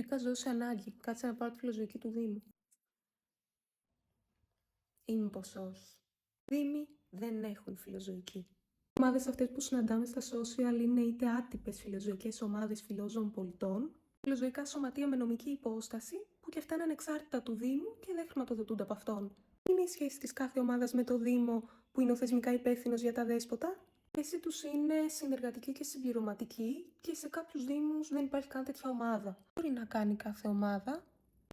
βρήκα ζώο σε ανάγκη. Κάτσε να πάρω τη φιλοζωική του Δήμου. Ή μήπως όχι. Δήμοι δεν έχουν φιλοζωική. Οι ομάδες αυτές που συναντάμε στα social είναι είτε άτυπες φιλοζωικές ομάδες φιλόζωων πολιτών, φιλοζωικά σωματεία με νομική υπόσταση, που και αυτά είναι ανεξάρτητα του Δήμου και δεν χρηματοδοτούνται από αυτόν. Είναι η σχέση της κάθε ομάδας με το Δήμο, που είναι ο θεσμικά υπεύθυνος για τα δέσποτα. Η σχέση τους είναι συνεργατική και συμπληρωματική και σε κάποιους Δήμους δεν υπάρχει καν τέτοια ομάδα. Μπορεί να κάνει κάθε ομάδα.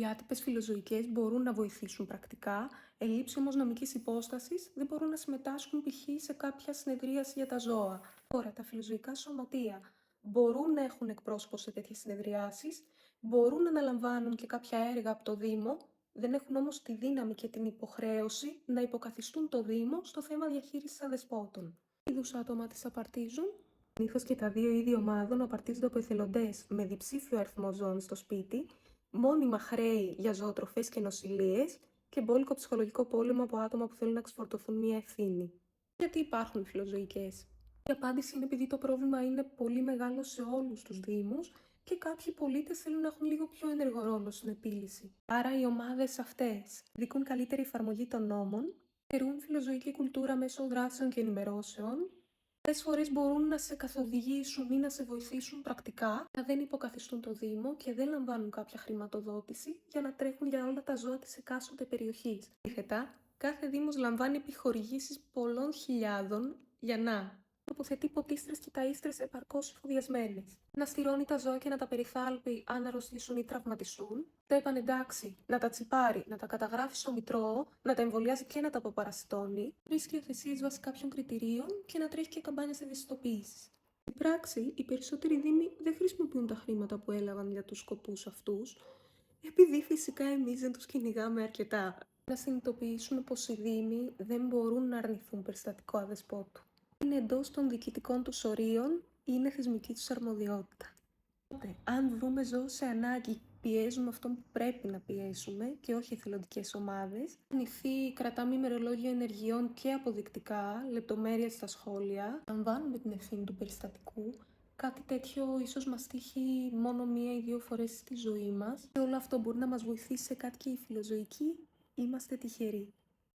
Οι άτυπες φιλοζωικές μπορούν να βοηθήσουν πρακτικά, ελλείψη όμως νομικής υπόστασης δεν μπορούν να συμμετάσχουν π.χ. σε κάποια συνεδρίαση για τα ζώα. Τώρα, τα φιλοζωικά σωματεία μπορούν να έχουν εκπρόσωπο σε τέτοιες συνεδριάσεις, μπορούν να αναλαμβάνουν και κάποια έργα από το Δήμο, δεν έχουν όμως τη δύναμη και την υποχρέωση να υποκαθιστούν το Δήμο στο θέμα διαχείρισης αδεσπότων. Τι είδους άτομα τις απαρτίζουν? Συνήθως και τα δύο είδη ομάδων απαρτίζονται από εθελοντές με διψήφιο αριθμό ζώων στο σπίτι, μόνιμα χρέη για ζωοτροφές και νοσηλείες και μπόλικο ψυχολογικό πόλεμο από άτομα που θέλουν να ξεφορτωθούν μία ευθύνη. Γιατί υπάρχουν οι φιλοζωικές? Η απάντηση είναι επειδή το πρόβλημα είναι πολύ μεγάλο σε όλους τους Δήμους και κάποιοι πολίτες θέλουν να έχουν λίγο πιο ενεργό ρόλο στην επίλυση. Άρα οι ομάδες αυτές δικούν καλύτερη εφαρμογή των νόμων, στερούν φιλοζωική κουλτούρα μέσω δράσεων και ενημερώσεων. Πολλές φορές μπορούν να σε καθοδηγήσουν ή να σε βοηθήσουν πρακτικά, αλλά δεν υποκαθιστούν το Δήμο και δεν λαμβάνουν κάποια χρηματοδότηση για να τρέχουν για όλα τα ζώα της εκάστοτε περιοχής. Αντίθετα, κάθε Δήμος λαμβάνει επιχορηγήσεις πολλών χιλιάδων για να τοποθετεί ποτίστρες και ταΐστρες επαρκώς εφοδιασμένες, να στηρώνει τα ζώα και να τα περιθάλπει αν αρρωστήσουν ή τραυματιστούν, τα επανεντάξει, να τα τσιπάρει, να τα καταγράφει στο Μητρό, να τα εμβολιάζει και να τα αποπαρασιτώνει, βρίσκει υιοθεσίες βάσει κάποιων κριτηρίων και να τρέχει και καμπάνιες ευαισθητοποίησης. Στην πράξη, οι περισσότεροι Δήμοι δεν χρησιμοποιούν τα χρήματα που έλαβαν για τους σκοπούς αυτούς, επειδή φυσικά εμείς δεν τους κυνηγάμε αρκετά. Να συνειδητοποιήσουν πως οι Δήμοι δεν μπορούν να αρνηθούν περιστατικό αδεσπότου. Είναι εντός των διοικητικών τους ορίων ή είναι θεσμική τους αρμοδιότητα. Οπότε, αν βρούμε ζώο σε ανάγκη, πιέζουμε αυτόν που πρέπει να πιέσουμε και όχι εθελοντικές ομάδες. Ανοιχθεί, κρατάμε ημερολόγιο ενεργειών και αποδεικτικά, λεπτομέρειες στα σχόλια. Λαμβάνουμε την ευθύνη του περιστατικού. Κάτι τέτοιο ίσως μας τύχει μόνο 1 ή 2 φορές στη ζωή μας. Και όλο αυτό μπορεί να μας βοηθήσει σε κάτι και η φιλοζωική. Είμαστε τυχεροί.